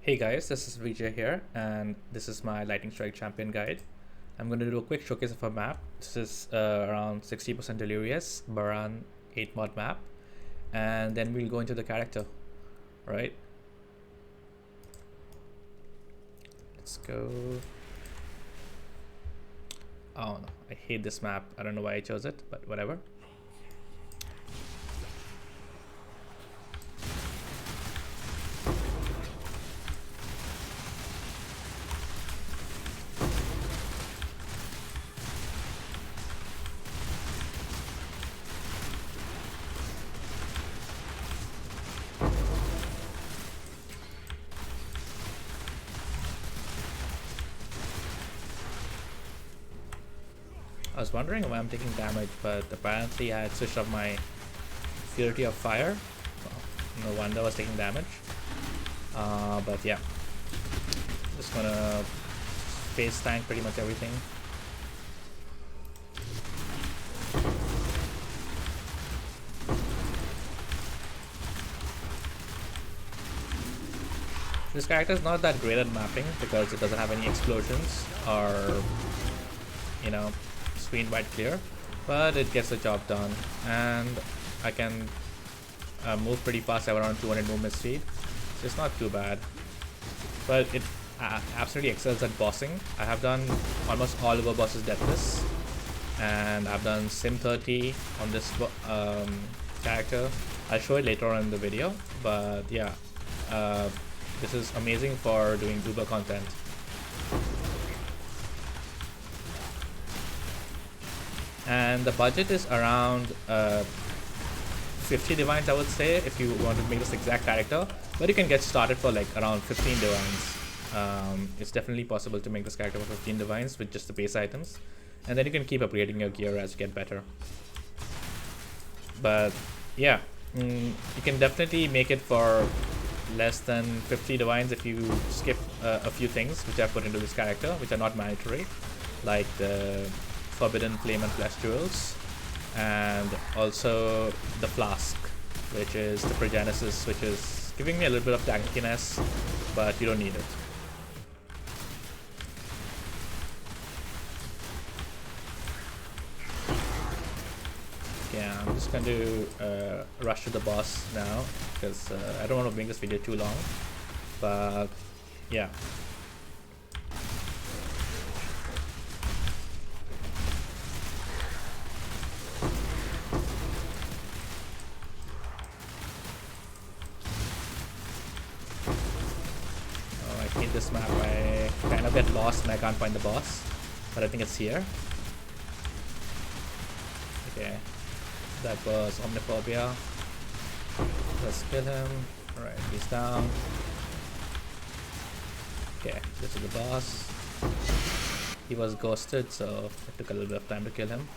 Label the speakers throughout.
Speaker 1: Hey guys, this is Vijay here, and this is my Lightning Strike Champion guide. I'm going to do a quick showcase of a map. This is around 60% Delirious, Baran 8 mod map, and then we'll go into the character, right? Let's go. Oh no, I hate this map. I don't know why I chose it, but whatever. I was wondering why I'm taking damage, but apparently I had switched off my Fury of Fire. Well, no wonder I was taking damage. But yeah, just gonna face tank pretty much everything. This character is not that great at mapping because it doesn't have any explosions or, you know, screen wide clear, but it gets the job done, and I can move pretty fast. I have around 200 movement speed, so it's not too bad, but it absolutely excels at bossing. I have done almost all of our bosses deathless, and I've done sim 30 on this character. I'll show it later on in the video, but yeah, this is amazing for doing Uber content. And the budget is around 50 divines, I would say, if you want to make this exact character, but you can get started for like around 15 divines. It's definitely possible to make this character for 15 divines with just the base items, and then you can keep upgrading your gear as you get better. But yeah, you can definitely make it for less than 50 divines if you skip a few things which I put into this character, which are not mandatory, like the Forbidden Flame and Flesh Jewels, and also the Flask, which is the Progenesis, which is giving me a little bit of tankiness, but you don't need it. Yeah, I'm just going to rush to the boss now because I don't want to make this video too long, but yeah. I hate this map. I kind of get lost and I can't find the boss, but I think it's here. Okay, that was Omniphobia. Let's kill him. Alright, he's down. Okay, this is the boss. He was ghosted, so it took a little bit of time to kill him.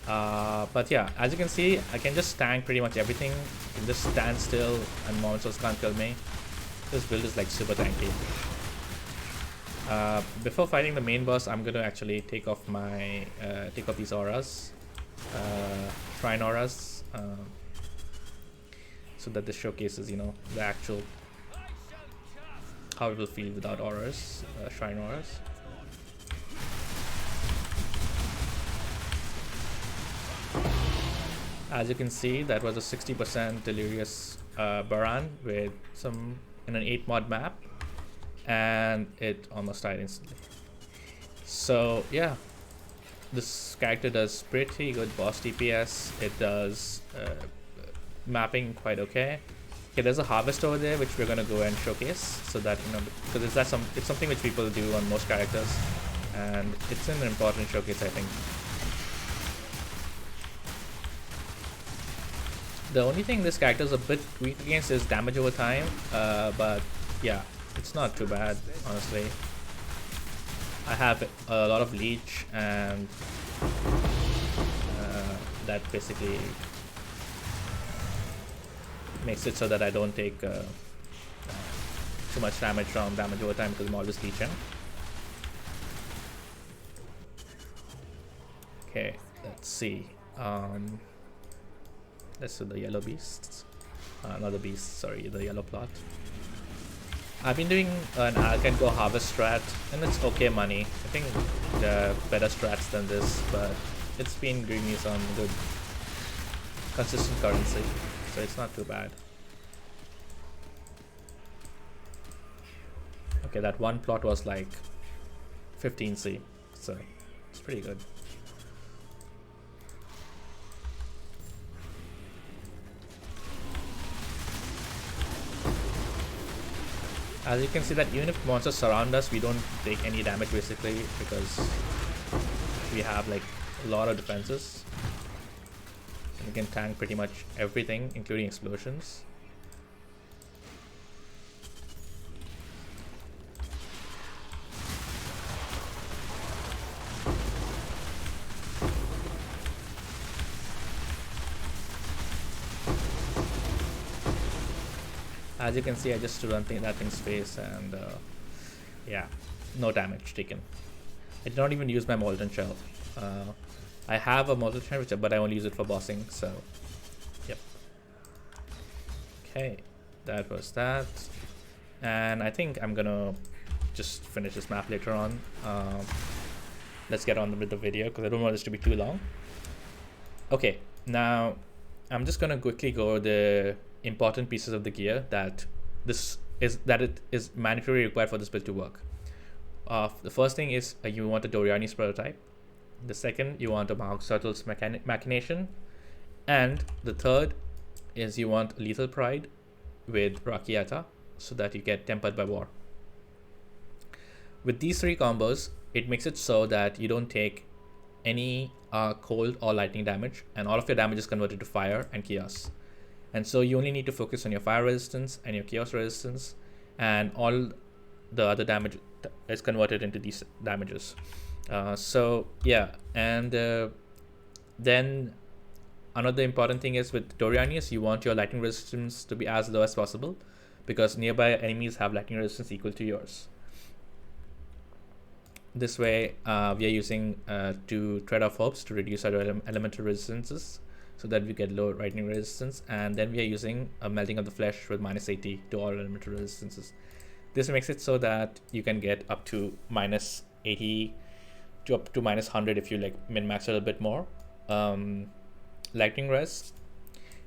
Speaker 1: But yeah, as you can see, I can just tank pretty much everything. I can just stand still and monsters can't kill me. This build is like super tanky. Before fighting the main boss, I'm gonna actually take off my these auras, shrine auras, so that this showcases, you know, the actual how it will feel without auras, shrine auras. As you can see, that was a 60% Delirious Baran with some in an 8 mod map, and it almost died instantly. So yeah, this character does pretty good boss DPS. It does mapping quite okay. Okay, there's a harvest over there which we're gonna go and showcase, so that, you know, because it's something which people do on most characters, and it's an important showcase, I think. The only thing this character is a bit weak against is damage over time, but yeah, it's not too bad, honestly. I have a lot of leech, and that basically makes it so that I don't take too much damage from damage over time because I'm always leeching. Okay, let's see. Let's do the yellow beasts. Not the beast, sorry, the yellow plot. I've been doing an Alcan Go harvest strat, and it's okay money. I think there are better strats than this, but it's been giving me some good consistent currency, so it's not too bad. Okay, that one plot was like 15C, so it's pretty good. As you can see that even if monsters surround us, we don't take any damage basically because we have like a lot of defenses. And we can tank pretty much everything, including explosions. As you can see, I just stood on that thing's face and yeah, no damage taken. I did not even use my Molten Shell. I have a Molten Shell, but I only use it for bossing, so yep. Okay, that was that. And I think I'm gonna just finish this map later on. Let's get on with the video because I don't want this to be too long. Okay, now I'm just gonna quickly go over the important pieces of the gear that it is mandatory required for this build to work. The first thing is you want a Doriani's prototype. The second, you want a Mark Turtle's machination, and the third is you want Lethal Pride with Rakiata so that you get tempered by war. With these three combos, it makes it so that you don't take any cold or lightning damage, and all of your damage is converted to fire and chaos. And so you only need to focus on your fire resistance and your chaos resistance, and all the other damage is converted into these damages. So yeah, and then another important thing is with Dorianius, you want your lightning resistance to be as low as possible because nearby enemies have lightning resistance equal to yours. This way, we are using 2 Tread of Hopes to reduce our elemental resistances so that we get low lightning resistance, and then we are using a Melting of the Flesh with -80 to all elemental resistances. This makes it so that you can get up to -80 to up to -100 if you like min-max a little bit more lightning res,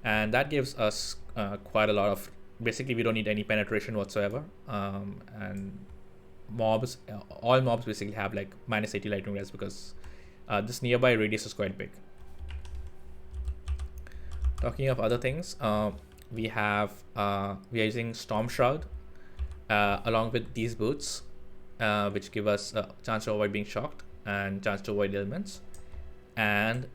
Speaker 1: and that gives us quite a lot of, basically we don't need any penetration whatsoever, and mobs, all mobs basically have like -80 lightning res because this nearby radius is quite big. Talking of other things, we are using Storm Shroud along with these boots, which give us a chance to avoid being shocked and chance to avoid ailments. And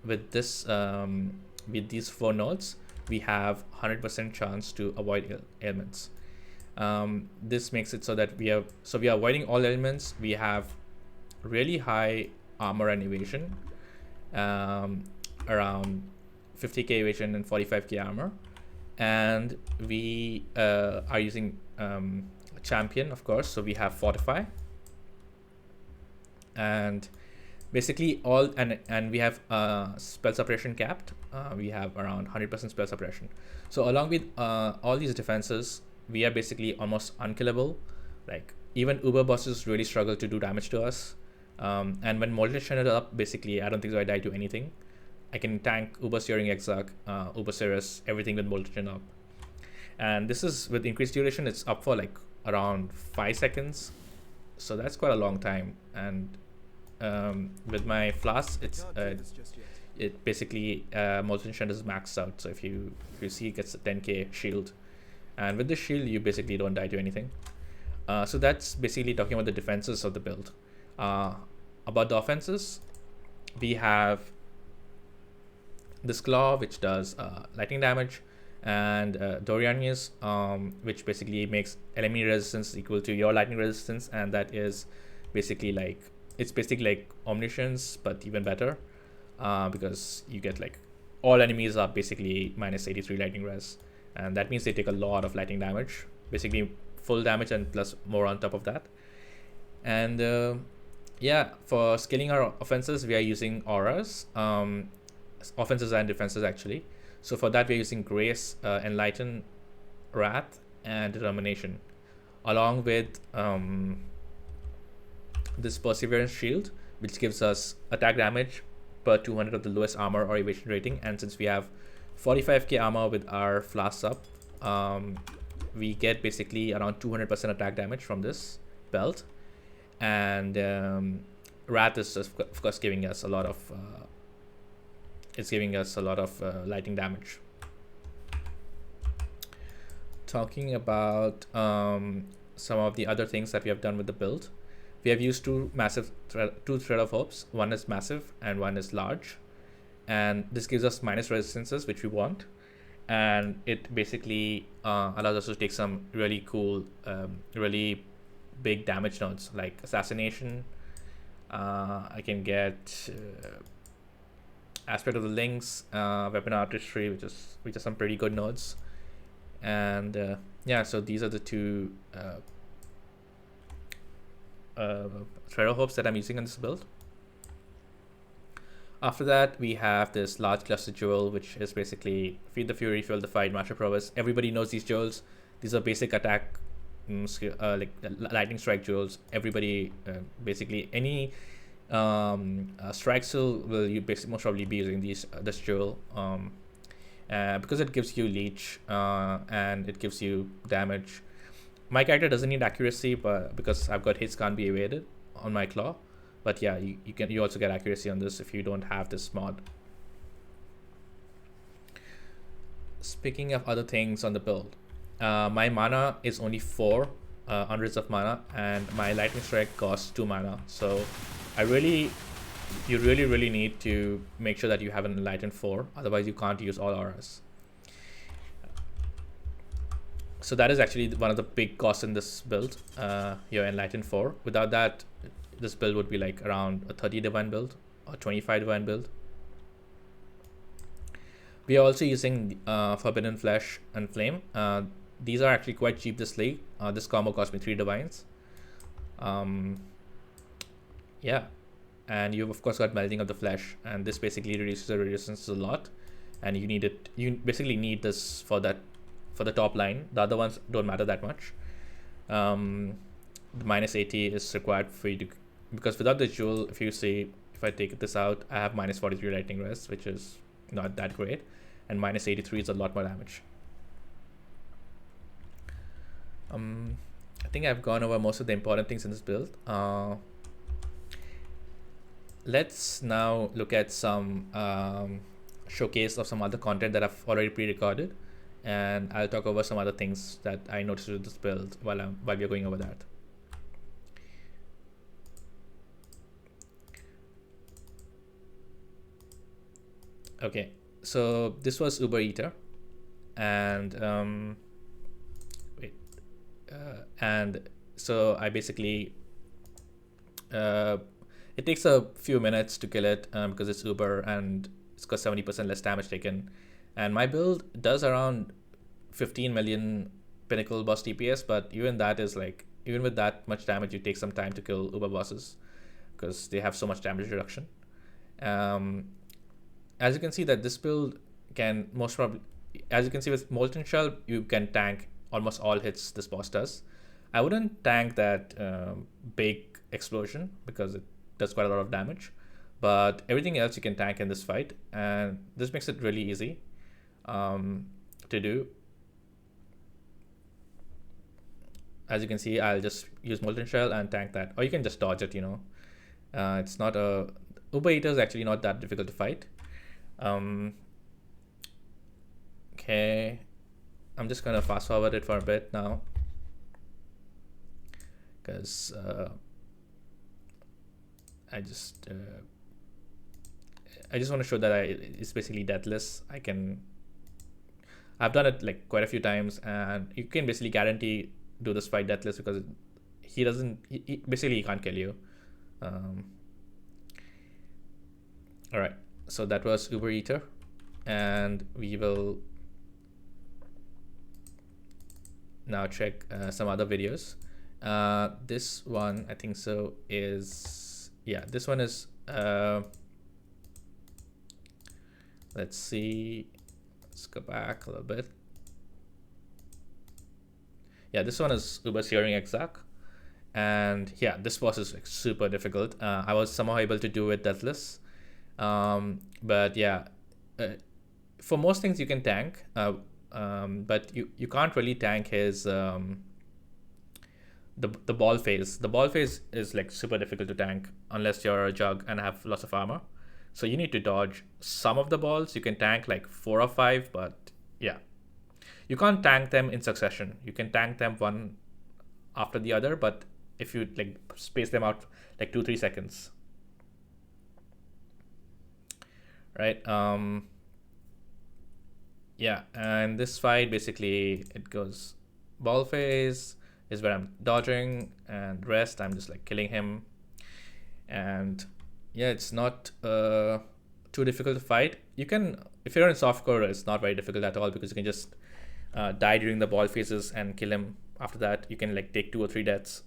Speaker 1: with this, with these 4 nodes, we have 100% chance to avoid ailments. This makes it so that we are avoiding all ailments. We have really high armor and evasion, around 50k evasion and 45k armor, and we are using champion, of course, so we have Fortify, and basically all, and we have spell suppression capped. We have around 100% spell suppression. So along with all these defenses, we are basically almost unkillable. Like even uber bosses really struggle to do damage to us, and when Molten Shell up, basically I don't think so I die to anything. I can tank Uber Searing Exarch, Uber Cirrus, everything with Molten up. And this is with increased duration, it's up for like around 5 seconds. So that's quite a long time. And with my flask, it's it basically Molten Shell is maxed out. So if you see, it gets a 10k shield. And with the shield, you basically don't die to anything. So that's basically talking about the defenses of the build. About the offenses, we have this Claw, which does lightning damage, and Dorianius, which basically makes enemy resistance equal to your lightning resistance, and that is basically like, it's basically like Omniscience, but even better, because you get like, all enemies are basically -83 lightning res, and that means they take a lot of lightning damage, basically full damage and plus more on top of that. And yeah, for scaling our offenses, we are using auras, offenses and defenses actually. So for that, we're using Grace, Enlighten, Wrath, and determination, along with this perseverance shield, which gives us attack damage per 200 of the lowest armor or evasion rating. And since we have 45k armor with our flasks up, we get basically around 200% attack damage from this belt. And Wrath is of course giving us a lot of lightning damage. Talking about some of the other things that we have done with the build, we have used two thread of hopes. One is massive and one is large, and this gives us minus resistances, which we want, and it basically allows us to take some really cool, really big damage nodes like assassination. I can get aspect of the links, weapon artistry, which are some pretty good nodes, and yeah. So these are the two thread of hopes that I'm using on this build. After that, we have this large cluster jewel, which is basically feed the fury, fuel the fight, master prowess. Everybody knows these jewels. These are basic attack, like lightning strike jewels. Everybody, basically any strike skill will you most probably be using this jewel, because it gives you leech, and it gives you damage. My character doesn't need accuracy, but because I've got hits can't be evaded on my claw. But yeah, you also get accuracy on this if you don't have this mod. Speaking of other things on the build, my mana is only 4 hundreds of mana, and my lightning strike costs 2 mana. So you really need to make sure that you have an enlightened 4, otherwise you can't use all auras. So that is actually one of the big costs in this build, your enlightened 4. Without that, this build would be like around a 30 divine build or 25 divine build. We are also using Forbidden Flesh and Flame. These are actually quite cheap this league. This combo cost me 3 divines. Yeah, and you've of course got Melting of the Flesh, and this basically reduces the resistance a lot, and you need it. You basically need this for the top line. The other ones don't matter that much. The minus 80 is required for you to, because without the jewel, if I take this out, I have minus 43 lightning rest, which is not that great, and minus 83 is a lot more damage. I think I've gone over most of the important things in this build. Let's now look at some showcase of some other content that I've already pre-recorded, and I'll talk over some other things that I noticed with this build while we're going over that. Okay, so this was Uber Eater, and and so I basically it takes a few minutes to kill it, because it's Uber and it's got 70% less damage taken, and my build does around 15 million pinnacle boss DPS, but even with that much damage, you take some time to kill Uber bosses because they have so much damage reduction. As you can see that this build can most probably, as you can see with Molten Shell, you can tank almost all hits this boss does. I wouldn't tank that big explosion because it does quite a lot of damage, but everything else you can tank in this fight, and this makes it really easy to do. As you can see, I'll just use Molten Shell and tank that, or you can just dodge it, it's not Uber Eater is actually not that difficult to fight. Okay, I'm just gonna fast forward it for a bit now, because I just want to show that it's basically deathless. I've done it like quite a few times, and you can basically guarantee do this fight deathless because he basically he can't kill you. All right, so that was Uber Eater, and we will now check some other videos. This one, I think so, is, yeah, this one is, let's see, let's go back a little bit. Yeah, this one is Uber Searing Exact. And yeah, this boss is like super difficult. I was somehow able to do it deathless. But yeah, uh, for most things you can tank, but you can't really tank his the ball phase. The ball phase is like super difficult to tank unless you're a jug and have lots of armor. So you need to dodge some of the balls. You can tank like 4 or 5, but yeah, you can't tank them in succession. You can tank them one after the other, but if you like space them out like 2-3 seconds, right? Yeah, and this fight basically it goes ball phase is where I'm dodging, and rest I'm just like killing him. And yeah, it's not too difficult to fight. You can, if you're in softcore, it's not very difficult at all because you can just die during the ball phases and kill him. After that, you can like take 2 or 3 deaths.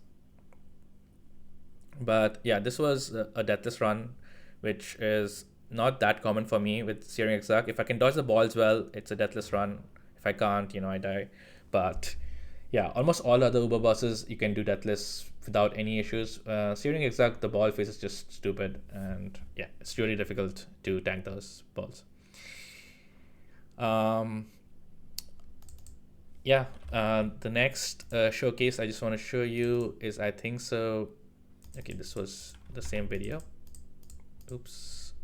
Speaker 1: But yeah, this was a deathless run, which is not that common for me with Searing Exact. If I can dodge the balls well, it's a deathless run. If I can't, I die. But yeah, almost all other Uber bosses you can do deathless without any issues. Searing Exact, the ball phase is just stupid, and yeah, it's really difficult to tank those balls. Yeah, the next showcase I just want to show you is, I think so. Okay, this was the same video. Oops.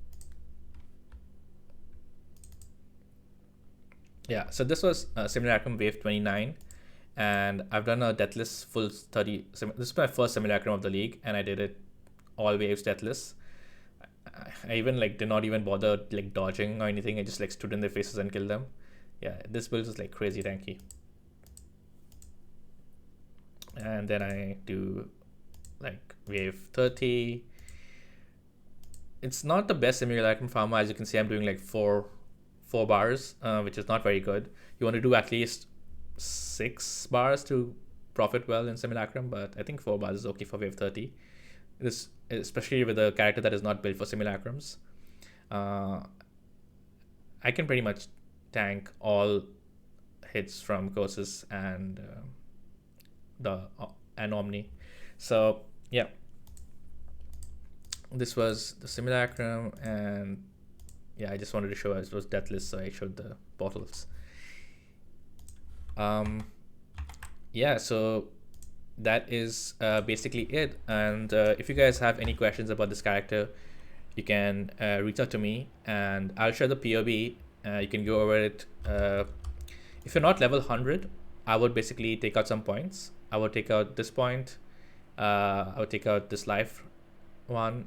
Speaker 1: Yeah, so this was Simulacrum Wave 29, and I've done a deathless full 30. This is my first Simulacrum of the league, and I did it all waves deathless. I even like did not even bother like dodging or anything. I just like stood in their faces and killed them. Yeah, this build is like crazy tanky. And then I do like wave 30. It's not the best Simulacrum farmer. As you can see, I'm doing like four bars, which is not very good. You want to do at least 6 bars to profit well in Simulacrum, but I think 4 bars is okay for wave 30. This, especially with a character that is not built for Simulacrums. I can pretty much tank all hits from Kosis and Omni. So yeah, this was the Simulacrum, and yeah, I just wanted to show it was deathless, so I showed the bottles. Yeah, so that is basically it. And if you guys have any questions about this character, you can reach out to me, and I'll share the POE. You can go over it. If you're not level 100, I would basically take out some points. I would take out this point. I would take out this life one,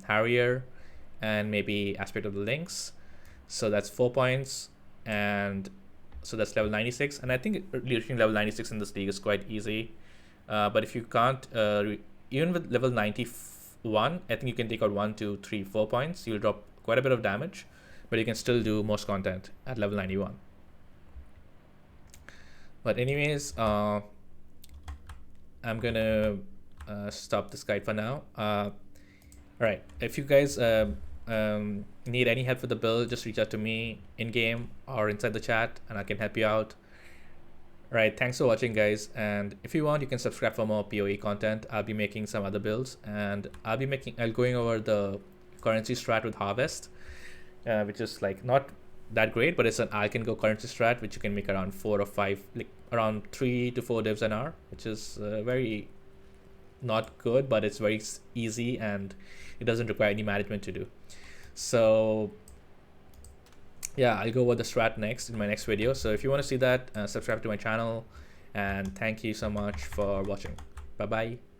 Speaker 1: Harrier, and maybe Aspect of the Lynx. So that's 4 points, and so that's level 96. And I think reaching level 96 in this league is quite easy. But if you can't, even with level 91, I think you can take out 1, 2, 3, 4 points. You'll drop quite a bit of damage, but you can still do most content at level 91. But anyways, I'm gonna stop this guide for now. All right, if you guys need any help with the build, just reach out to me in game or inside the chat, and I can help you out. All right, thanks for watching, guys. And if you want, you can subscribe for more POE content. I'll be making some other builds, and I'll going over the currency strat with Harvest, which is like not that great, but it's an I can go currency strat, which you can make around 4 or 5, like around 3 to 4 divs an hour, which is very not good, but it's very easy and it doesn't require any management to do. So yeah, I'll go over the strat next in my next video. So if you want to see that, subscribe to my channel, and thank you so much for watching. Bye bye.